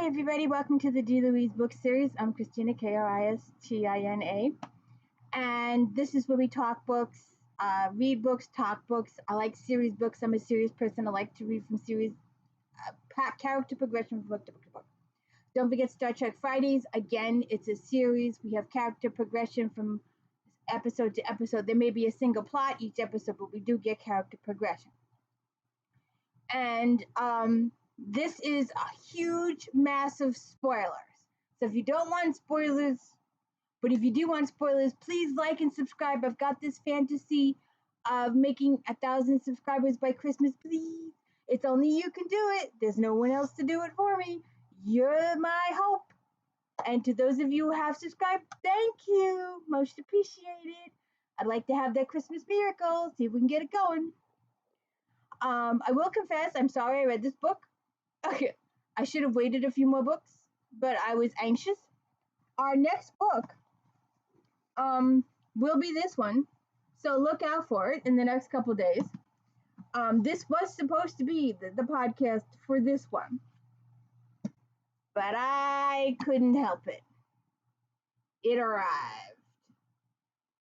Hi, everybody. Welcome to the D. Louise book series. I'm Christina, Kristina, and this is where we talk books, read books, talk books. I like series books. I'm a serious person. I like to read from series, character progression from book to book to book. Don't forget Star Trek Fridays. Again, it's a series. We have character progression from episode to episode. There may be a single plot each episode, but we do get character progression. And this is a huge, massive spoilers. So if you don't want spoilers, but if you do want spoilers, please like and subscribe. I've got this fantasy of making 1,000 subscribers by Christmas, please. It's only you can do it. There's no one else to do it for me. You're my hope. And to those of you who have subscribed, thank you. Most appreciated. I'd like to have that Christmas miracle. See if we can get it going. I will confess, I'm sorry I read this book. Okay, I should have waited a few more books, but I was anxious. Our next book will be this one, so look out for it in the next couple days. This was supposed to be the podcast for this one, but I couldn't help it. It arrived,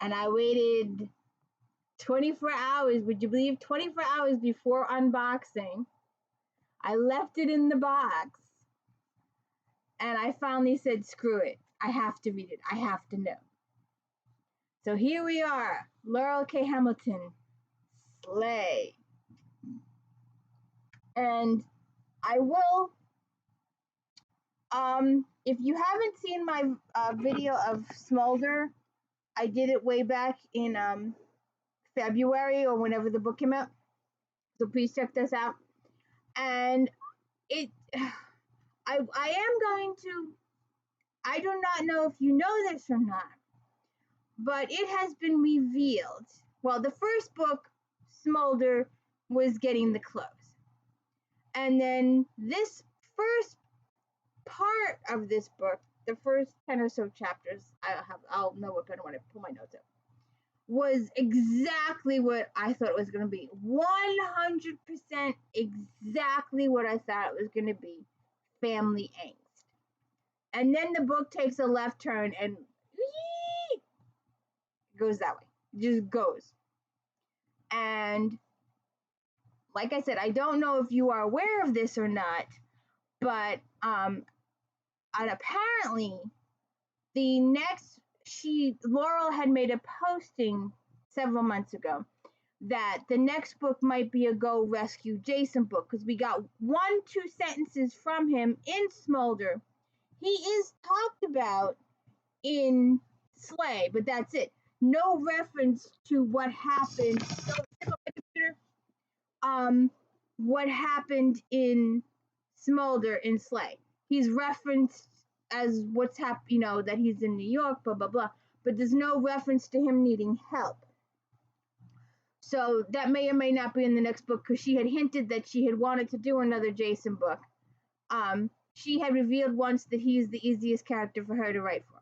and I waited 24 hours, would you believe? 24 hours before unboxing. I left it in the box. And I finally said, screw it. I have to read it. I have to know. So here we are. Laurell K. Hamilton. Slay. And I will, if you haven't seen my video of Smolder, I did it way back in February or whenever the book came out. So please check this out. And I am going to, I do not know if you know this or not, but it has been revealed. Well, the first book, Smolder, was getting the close. And then this first part of this book, the first 10 or so chapters, I'll know what pen when I pull my notes out, was exactly what I thought it was going to be. 100% exactly what I thought it was going to be. Family angst. And then the book takes a left turn and goes that way. It just goes. And like I said, I don't know if you are aware of this or not, but and apparently the next Laurell had made a posting several months ago that the next book might be a Go Rescue Jason book, because we got 1-2 sentences from him in Smolder. He is talked about in Slay, but that's it. No reference to what happened. What happened in Smolder in Slay. He's referenced as what's happened, that he's in New York, blah, blah, blah. But there's no reference to him needing help. So that may or may not be in the next book, because she had hinted that she had wanted to do another Jason book. She had revealed once that he is the easiest character for her to write for.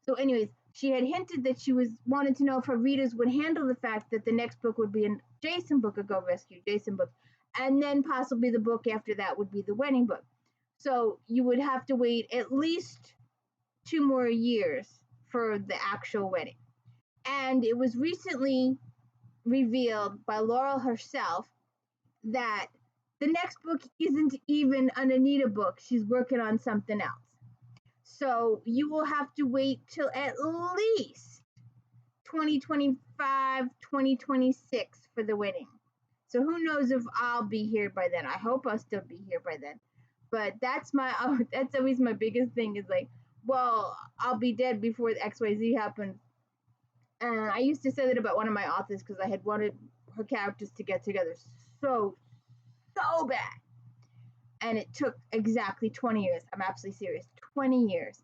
So anyways, she had hinted that she wanted to know if her readers would handle the fact that the next book would be a Jason book, a Go Rescue Jason book, and then possibly the book after that would be the wedding book. So you would have to wait at least 2 more years for the actual wedding. And it was recently revealed by Laurell herself that the next book isn't even an Anita book. She's working on something else. So you will have to wait till at least 2025, 2026 for the wedding. So who knows if I'll be here by then. I hope I'll still be here by then. But that's always my biggest thing is like, well, I'll be dead before the XYZ happens. And I used to say that about one of my authors because I had wanted her characters to get together so bad. And it took exactly 20 years. I'm absolutely serious. 20 years.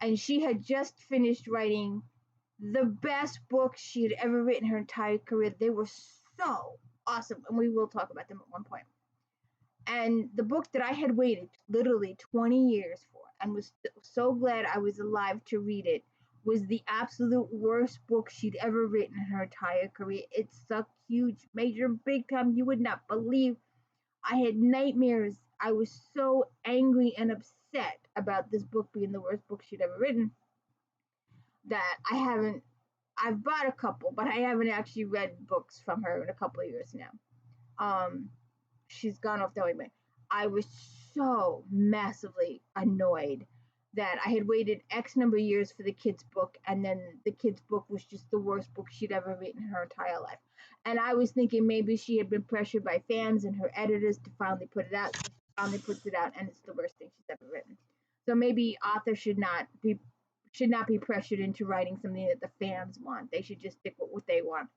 And she had just finished writing the best book she had ever written her entire career. They were so awesome. And we will talk about them at one point. And the book that I had waited literally 20 years for and was so glad I was alive to read it was the absolute worst book she'd ever written in her entire career. It sucked huge, major, big time. You would not believe. I had nightmares I was so angry and upset about this book being the worst book she'd ever written that I've bought a couple, but I haven't actually read books from her in a couple of years now. Um, she's gone off the way. I was so massively annoyed that I had waited X number of years for the kid's book, and then the kid's book was just the worst book she'd ever written in her entire life. And I was thinking maybe she had been pressured by fans and her editors to finally put it out. She finally puts it out, and it's the worst thing she's ever written. So maybe authors should not be pressured into writing something that the fans want. They should just stick with what they want.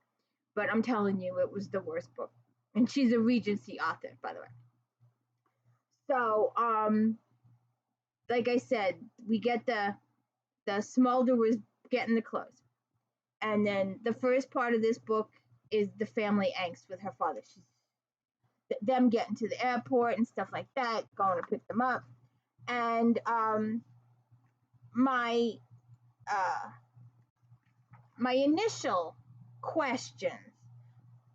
But I'm telling you, it was the worst book. And she's a Regency author, by the way. So, like I said, we get the Smolder was getting the clothes, and then the first part of this book is the family angst with her father. She's them getting to the airport and stuff like that, going to pick them up, and my my initial questions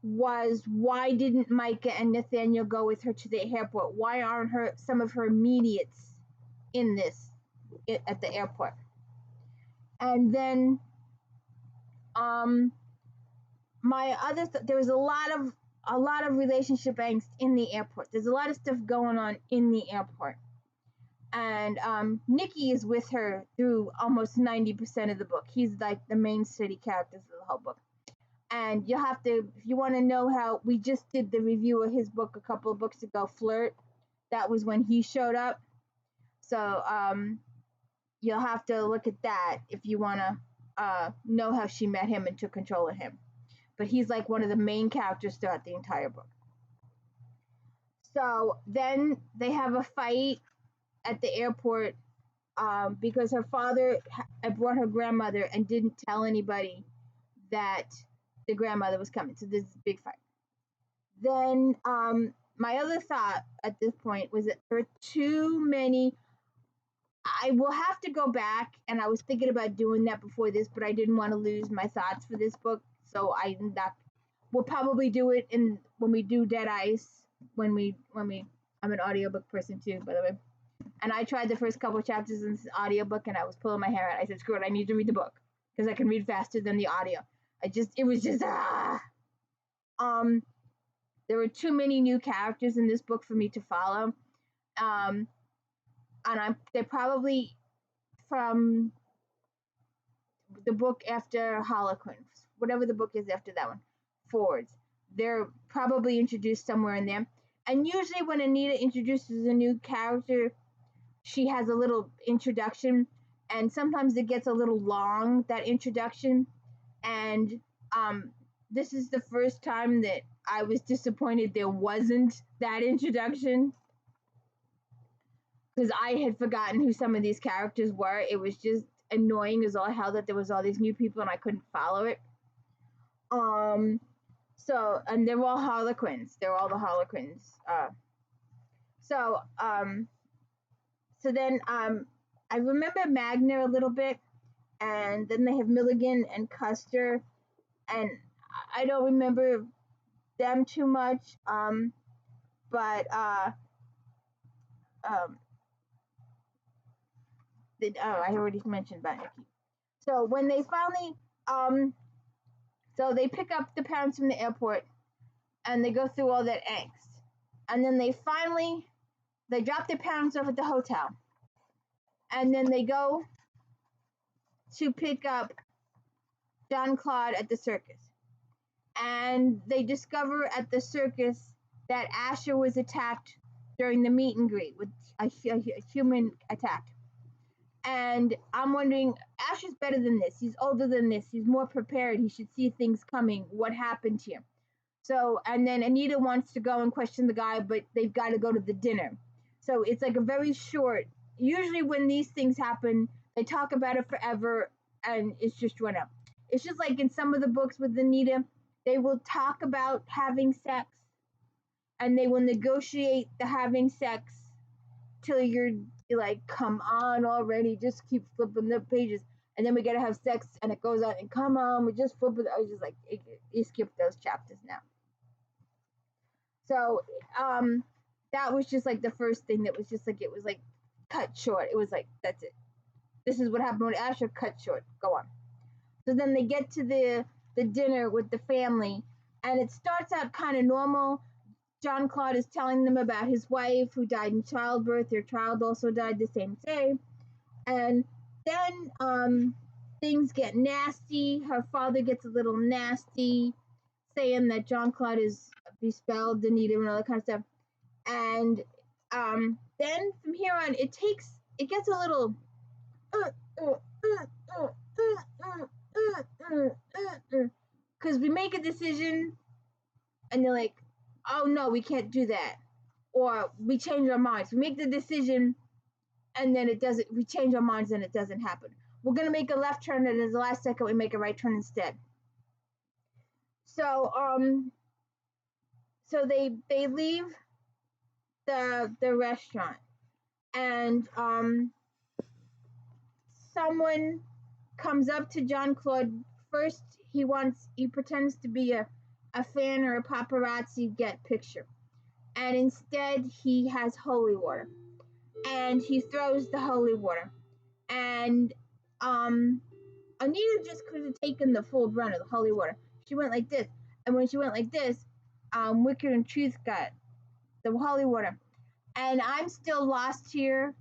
was why didn't Micah and Nathaniel go with her to the airport? Why aren't some of her immediates in this at the airport? And then my other there was a lot of relationship angst in the airport. There's a lot of stuff going on in the airport. And Nikki is with her through almost 90% of the book. He's like the main steady characters of the whole book. And you'll have to, if you want to know how, we just did the review of his book a couple of books ago, Flirt. That was when he showed up. So you'll have to look at that if you want to know how she met him and took control of him. But he's like one of the main characters throughout the entire book. So then they have a fight at the airport because her father had brought her grandmother and didn't tell anybody that the grandmother was coming. So this is a big fight. Then my other thought at this point was that there are too many. I will have to go back, and I was thinking about doing that before this, but I didn't want to lose my thoughts for this book, so we'll probably do it when we do Dead Ice. When we I'm an audiobook person too, by the way. And I tried the first couple of chapters in this audiobook, and I was pulling my hair out. I said, screw it, I need to read the book because I can read faster than the audio. It was just there were too many new characters in this book for me to follow. And they're probably from the book after Harlequin, whatever the book is after that one, forwards. They're probably introduced somewhere in there. And usually when Anita introduces a new character, she has a little introduction, and sometimes it gets a little long, that introduction. And this is the first time that I was disappointed there wasn't that introduction, because I had forgotten who some of these characters were. It was just annoying as all hell that there was all these new people and I couldn't follow it. So, and they're all Harlequins. They're all the Harlequins. So then I remember Magna a little bit, and then they have Milligan and Custer, and I don't remember them too much. But I already mentioned about Nikki. So when they finally so they pick up the parents from the airport, and they go through all that angst, and then they drop their parents off at the hotel, and then they go to pick up John Claude at the circus, and they discover at the circus that Asher was attacked during the meet and greet with a human attack. And I'm wondering, Asher's better than this. He's older than this. He's more prepared. He should see things coming. What happened here? So, and then Anita wants to go and question the guy, but they've got to go to the dinner. So it's like a very short, usually when these things happen, they talk about it forever and it's just run out. It's just like in some of the books with Anita, they will talk about having sex and they will negotiate the having sex till you're like, come on already, just keep flipping the pages, and then we gotta have sex and it goes on and come on, we just flip it. I was just like, you skip those chapters now. So that was just like the first thing that was just like, it was like cut short. It was like, that's it. This is what happened with Asher, cut short. Go on. So then they get to the dinner with the family, and it starts out kind of normal. John Claude is telling them about his wife who died in childbirth. Their child also died the same day. And then things get nasty. Her father gets a little nasty, saying that John Claude is bespelled Anita and all that kind of stuff. And then from here on, it gets a little because we make a decision and they're like, oh no, we can't do that, or we change our minds. We make the decision and then it doesn't. We change our minds and it doesn't happen. We're gonna make a left turn and at the last second we make a right turn instead. So so they leave the restaurant, and someone comes up to John Claude. First, he pretends to be a fan or a paparazzi get picture, and instead he has holy water, and he throws the holy water, and Anita just could have taken the full brunt of the holy water. She went like this, and when she went like this, Wicked and Truth got the holy water, and I'm still lost here.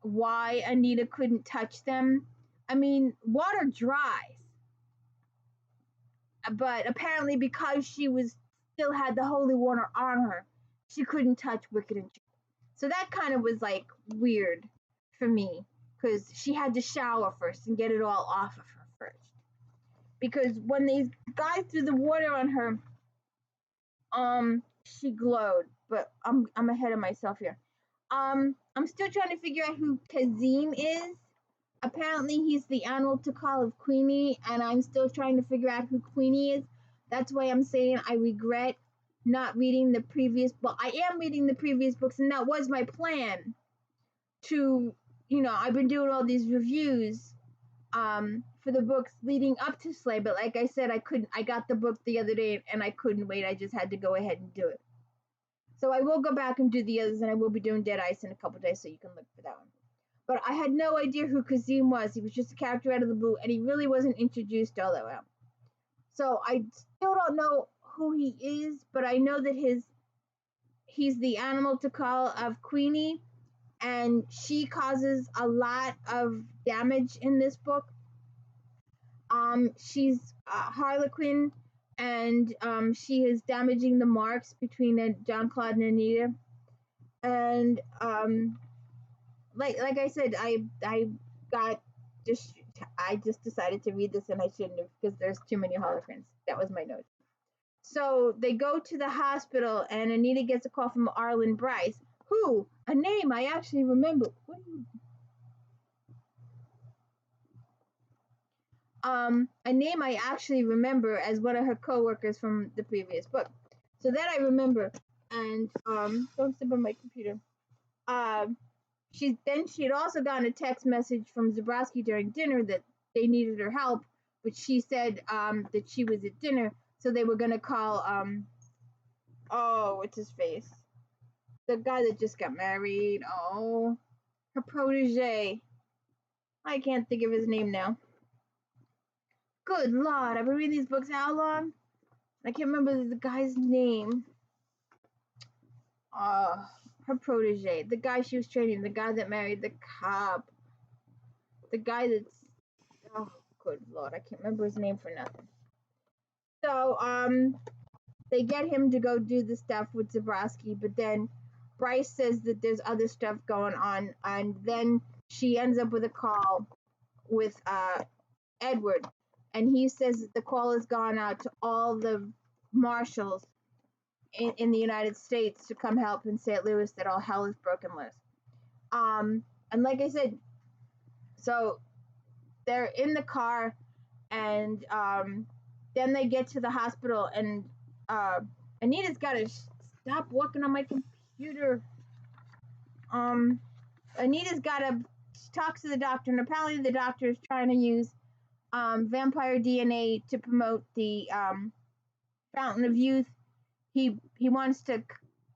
Why Anita couldn't touch them? I mean, water dries, but apparently because she was still had the holy water on her, she couldn't touch Wicked and Truth. So that kind of was like weird for me, because she had to shower first and get it all off of her first. Because when these guys threw the water on her, she glowed. But I'm ahead of myself here. I'm still trying to figure out who Kazim is. Apparently he's the animal to call of Queenie, and I'm still trying to figure out who Queenie is. That's why I'm saying I regret not reading the previous book. I am reading the previous books, and that was my plan to, I've been doing all these reviews for the books leading up to Slay, but like I said, I got the book the other day and I couldn't wait. I just had to go ahead and do it. So I will go back and do the others, and I will be doing Dead Ice in a couple days, so you can look for that one. But I had no idea who Kazim was. He was just a character out of the blue, and he really wasn't introduced all that well. So I still don't know who he is, but I know that he's the animal to call of Queenie, and she causes a lot of damage in this book. She's harlequin, and she is damaging the marks between John Claude and Anita. And like I said, I just decided to read this, and I shouldn't have, because there's too many harlequins. That was my note. So they go to the hospital, and Anita gets a call from Arlen Bryce, who, a name I actually remember. A name I actually remember as one of her co-workers from the previous book. So that I remember. And don't step on my computer. She had also gotten a text message from Zabrowski during dinner that they needed her help, but she said that she was at dinner, so they were gonna call what's his face? The guy that just got married. Oh, her protege. I can't think of his name now. Good Lord, I've been reading these books how long? I can't remember the guy's name. Her protege, the guy she was training, the guy that married the cop, the guy that's, oh, good Lord, I can't remember his name for nothing. So, they get him to go do the stuff with Zabrowski, but then Bryce says that there's other stuff going on, and then she ends up with a call with Edward, and he says that the call has gone out to all the marshals in the United States to come help in St. Louis, that all hell is broken loose. And like I said, so they're in the car, and then they get to the hospital, and Anita's got to stop working on my computer. Anita's got to talk to the doctor, and apparently the doctor is trying to use vampire DNA to promote the Fountain of Youth. He wants to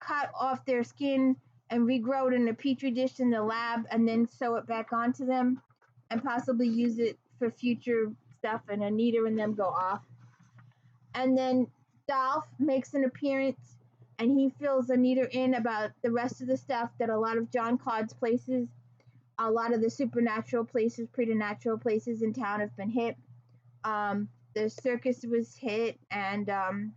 cut off their skin and regrow it in a petri dish in the lab and then sew it back onto them and possibly use it for future stuff. And Anita and them go off. And then Dolph makes an appearance and he fills Anita in about the rest of the stuff that a lot of John Claude's places, a lot of the supernatural places, preternatural places in town have been hit. The circus was hit, and the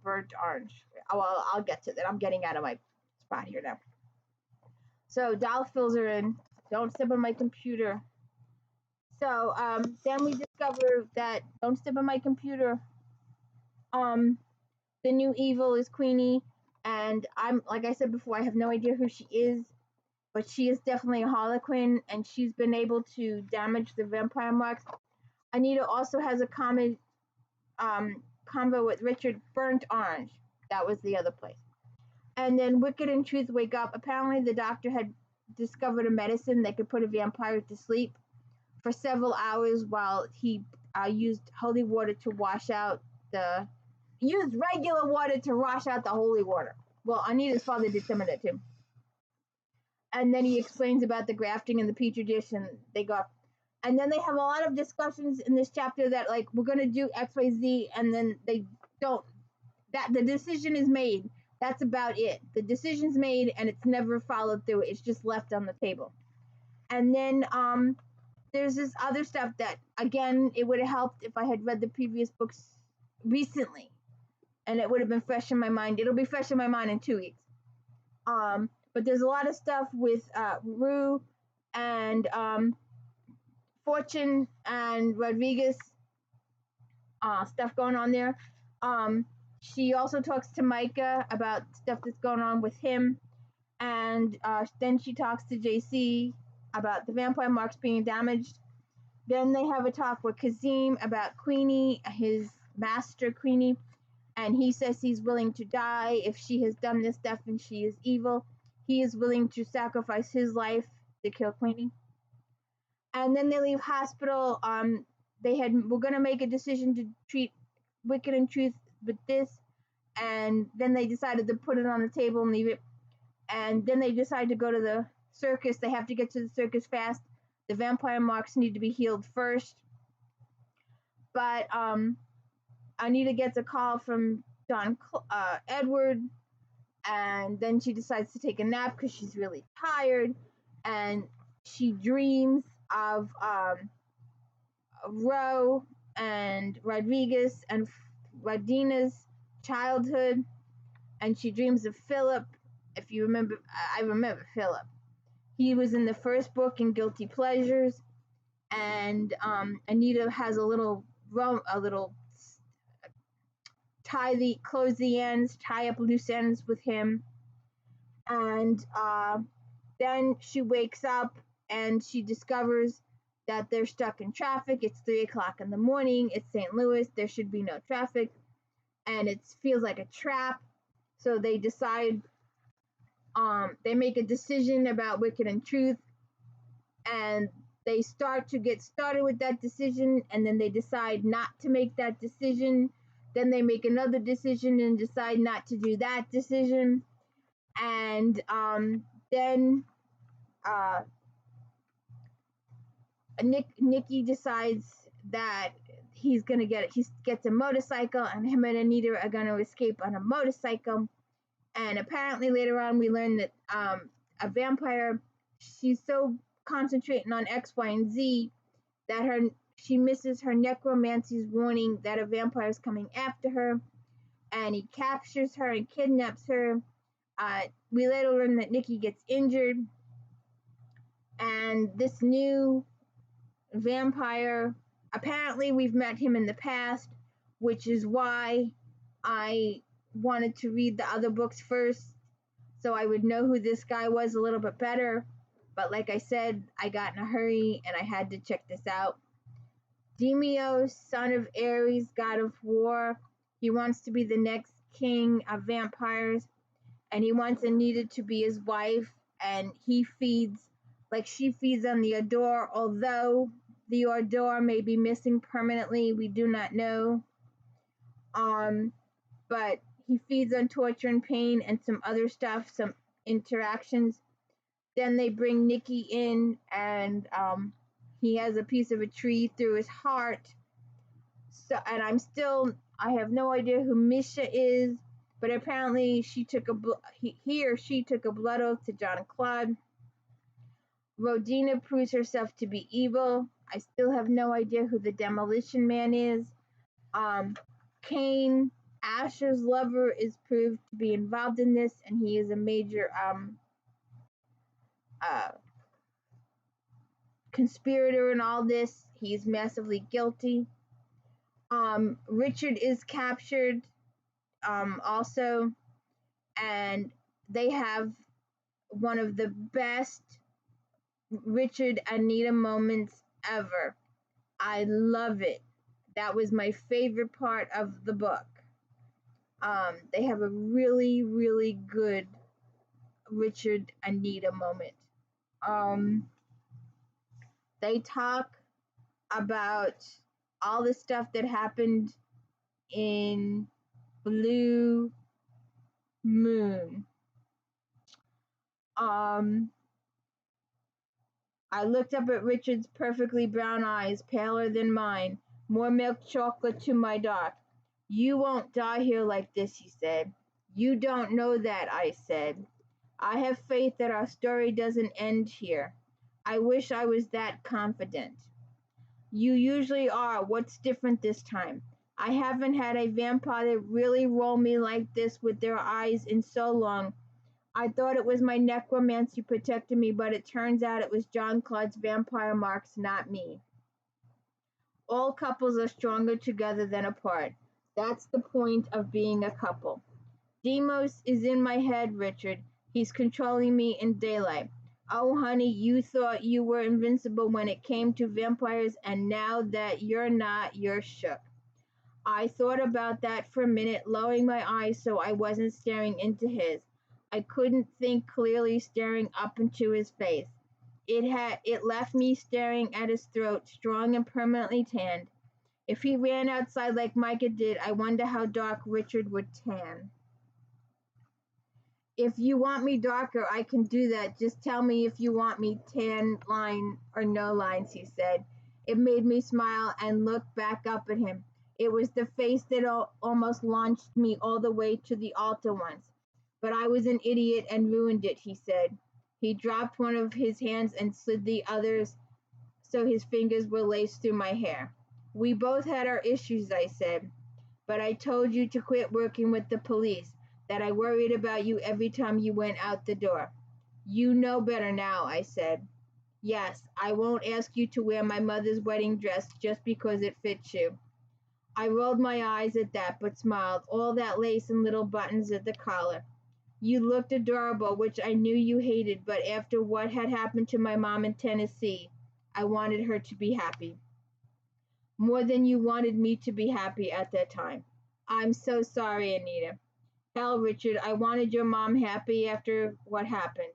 burnt orange. Oh, well, I'll get to that. I'm getting out of my spot here now. So Dolph fills her in. Don't step on my computer. So then we discover that don't step on my computer. The new evil is Queenie, and I'm like I said before, I have no idea who she is, but she is definitely a harlequin, and she's been able to damage the vampire marks. Anita also has a convo with Richard Burnt Orange. That was the other place. And then Wicked and Truth wake up. Apparently, the doctor had discovered a medicine that could put a vampire to sleep for several hours while he used holy water to wash out used regular water to wash out the holy water. Well, Anita's father did some of that too. And then he explains about the grafting and the petri dish, and they go up. And then they have a lot of discussions in this chapter that, like, we're going to do X, Y, Z, and then they don't. That the decision is made. That's about it. The decision's made, and it's never followed through. It's just left on the table. And then there's this other stuff that, again, it would have helped if I had read the previous books recently, and it would have been fresh in my mind. It'll be fresh in my mind in 2 weeks. But there's a lot of stuff with Rue and Fortune and Rodriguez stuff going on there. She also talks to Micah about stuff that's going on with him. And then she talks to JC about the vampire marks being damaged. Then they have a talk with Kazim about Queenie, his master Queenie. And he says he's willing to die if she has done this stuff and she is evil. He is willing to sacrifice his life to kill Queenie. And then they leave hospital. We're gonna make a decision to treat Wicked and Truth with this, and then they decided to put it on the table and leave it. And then they decide to go to the circus. They have to get to the circus fast. The vampire marks need to be healed first. But Anita gets a call from Edward, and then she decides to take a nap because she's really tired, and she dreams of Roe and Rodriguez and Radina's childhood, and she dreams of Philip. If you remember, I remember Philip. He was in the first book in Guilty Pleasures, and Anita has a little close the ends, tie up loose ends with him. And then she wakes up and she discovers that they're stuck in traffic. It's 3 o'clock in the morning. It's St. Louis. There should be no traffic. And it feels like a trap. So they decide, they make a decision about Wicked and Truth. And they start to get started with that decision. And then they decide not to make that decision. Then they make another decision and decide not to do that decision. And then Nicky decides that he gets a motorcycle, and him and Anita are going to escape on a motorcycle. And apparently later on we learn that a vampire, she's so concentrating on X, Y, and Z that she misses her necromancy's warning that a vampire is coming after her, and he captures her and kidnaps her. We later learn that Nicky gets injured, and this new vampire, apparently we've met him in the past, which is why I wanted to read the other books first so I would know who this guy was a little bit better. But like I said, I got in a hurry and I had to check this out. Demio, son of Ares, god of war. He wants to be the next king of vampires, and he wants Anita to be his wife, and he feeds like she feeds on the Adore, although The Ordor may be missing permanently. We do not know. But he feeds on torture and pain and some other stuff, some interactions. Then they bring Nikki in, and he has a piece of a tree through his heart. So, and I have no idea who Misha is, but apparently he or she took a blood oath to John and Claude. Rodina proves herself to be evil. I still have no idea who the Demolition Man is. Kane, Asher's lover, is proved to be involved in this, and he is a major conspirator in all this. He's massively guilty. Richard is captured also, and they have one of the best Richard Anita moments ever. I love it. That was my favorite part of the book. They have a really, really good Richard Anita moment. They talk about all the stuff that happened in Blue Moon. I looked up at Richard's perfectly brown eyes, paler than mine. More milk chocolate to my dark. You won't die here like this, he said. You don't know that, I said. I have faith that our story doesn't end here. I wish I was that confident. You usually are. What's different this time? I haven't had a vampire really roll me like this with their eyes in so long. I thought it was my necromancy protecting me, but it turns out it was John Claude's vampire marks, not me. All couples are stronger together than apart. That's the point of being a couple. Demos is in my head, Richard. He's controlling me in daylight. Oh, honey, you thought you were invincible when it came to vampires, and now that you're not, you're shook. I thought about that for a minute, lowering my eyes so I wasn't staring into his. I couldn't think clearly staring up into his face. It left me staring at his throat, strong and permanently tanned. If he ran outside like Micah did, I wonder how dark Richard would tan. If you want me darker, I can do that. Just tell me if you want me tan line or no lines, he said. It made me smile and look back up at him. It was the face that almost launched me all the way to the altar once. But I was an idiot and ruined it, he said. He dropped one of his hands and slid the others so his fingers were laced through my hair. We both had our issues, I said. But I told you to quit working with the police, that I worried about you every time you went out the door. You know better now, I said. Yes, I won't ask you to wear my mother's wedding dress just because it fits you. I rolled my eyes at that, but smiled. All that lace and little buttons at the collar. You looked adorable, which I knew you hated, but after what had happened to my mom in Tennessee, I wanted her to be happy. More than you wanted me to be happy at that time. I'm so sorry, Anita. Hell, Richard, I wanted your mom happy after what happened.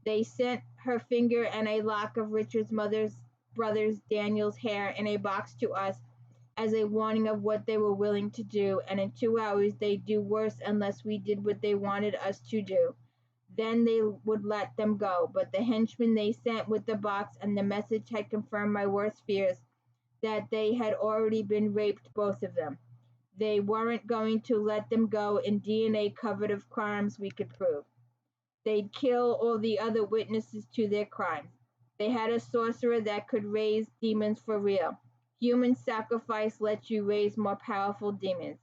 They sent her finger and a lock of Richard's mother's brother's Daniel's hair in a box to us as a warning of what they were willing to do, and in 2 hours they'd do worse unless we did what they wanted us to do. Then they would let them go, but the henchman they sent with the box and the message had confirmed my worst fears, that they had already been raped, both of them. They weren't going to let them go in DNA covered of crimes we could prove. They'd kill all the other witnesses to their crimes. They had a sorcerer that could raise demons for real. Human sacrifice lets you raise more powerful demons.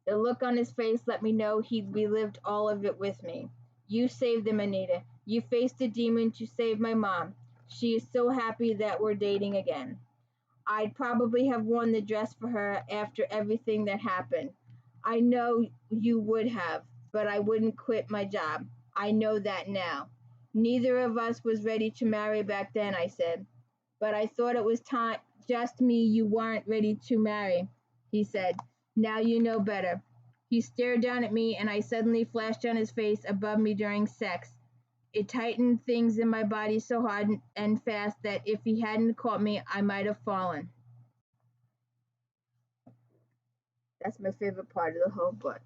The look on his face let me know he'd relived all of it with me. You saved them, Anita. You faced a demon to save my mom. She is so happy that we're dating again. I'd probably have worn the dress for her after everything that happened. I know you would have, but I wouldn't quit my job. I know that now. Neither of us was ready to marry back then, I said. But I thought it was just me you weren't ready to marry, he said. Now you know better. He stared down at me, and I suddenly flashed on his face above me during sex. it tightened things in my body so hard and fast that if he hadn't caught me, I might have fallen. That's my favorite part of the whole book.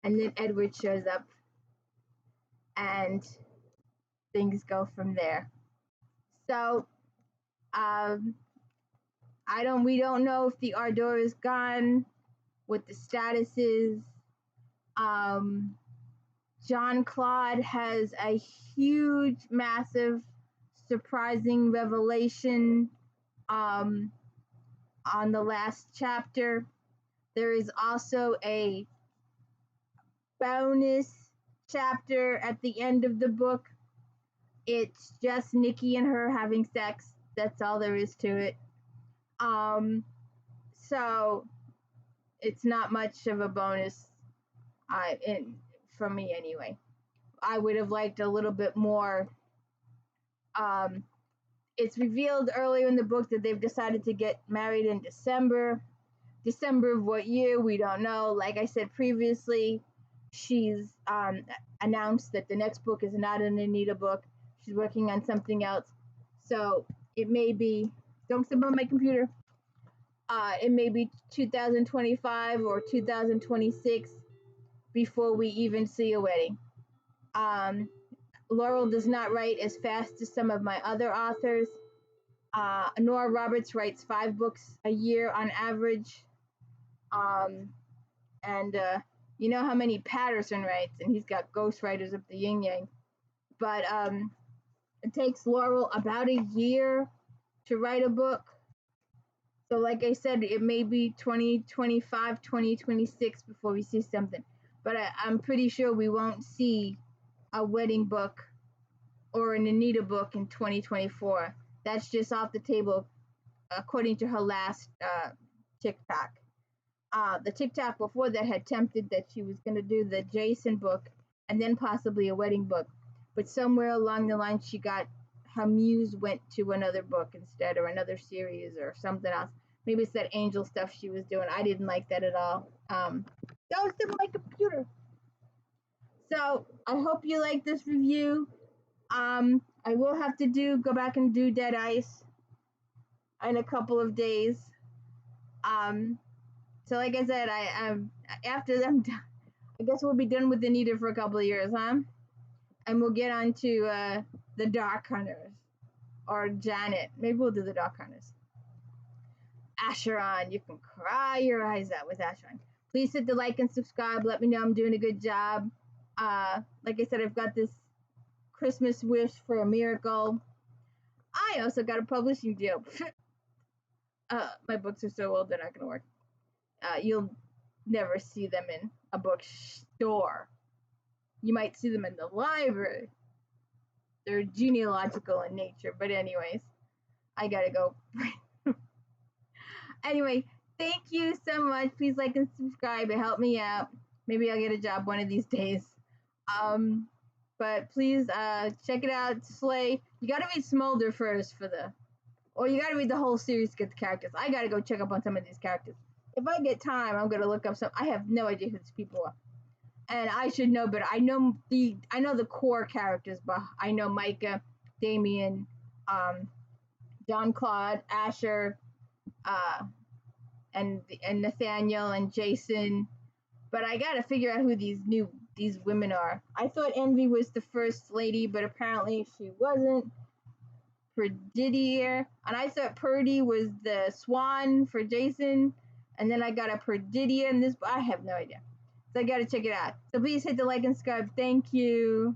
And then Edward shows up and things go from there. So we don't know if the Ardor is gone, what the status is. John Claude has a huge, massive, surprising revelation on the last chapter. There is also a bonus chapter at the end of the book. It's just Nikki and her having sex. That's all there is to it. So it's not much of a bonus for me anyway. I would have liked a little bit more. It's revealed earlier in the book that they've decided to get married in December. December of what year, we don't know. Like I said previously, she's announced that the next book is not an Anita book. She's working on something else. So it may be, don't step on my computer. It may be 2025 or 2026 before we even see a wedding. Laurell does not write as fast as some of my other authors. Nora Roberts writes 5 books a year on average. And you know how many Patterson writes, and he's got ghostwriters up the yin yang. But it takes Laurell about a year to write a book. So like I said, it may be 2025, 2026 before we see something. But I'm pretty sure we won't see a wedding book or an Anita book in 2024. That's just off the table, according to her last TikTok. The TikTok before that had tempted that she was going to do the Jason book and then possibly a wedding book. But somewhere along the line, her muse went to another book instead, or another series or something else. Maybe it's that angel stuff she was doing. I didn't like that at all. Don't sit on my computer. So I hope you like this review. I will have to go back and do Dead Ice in a couple of days. So like I said, after them, I guess we'll be done with Anita for a couple of years, huh? And we'll get on to the Dark Hunters, or Janet. Maybe we'll do the Dark Hunters. Acheron, you can cry your eyes out with Acheron. Please hit the like and subscribe. Let me know I'm doing a good job. Like I said, I've got this Christmas wish for a miracle. I also got a publishing deal. My books are so old they're not going to work. You'll never see them in a bookstore. You might see them in the library. They're genealogical in nature. But anyways, I gotta go. Anyway, thank you so much. Please like and subscribe. It helped me out. Maybe I'll get a job one of these days. But please check it out. Slay. You gotta read Smolder first or you gotta read the whole series to get the characters. I gotta go check up on some of these characters. If I get time, I'm gonna look up some. I have no idea who these people are, and I should know, but I know the core characters. But I know Micah, Damien, John Claude, Asher, and Nathaniel and Jason. But I gotta figure out who these women are. I thought Envy was the first lady, but apparently she wasn't. Perdidier, and I thought Purdy was the swan for Jason, and then I got a Perdidia in this. I have no idea, so I gotta check it out. So please hit the like and subscribe. Thank you.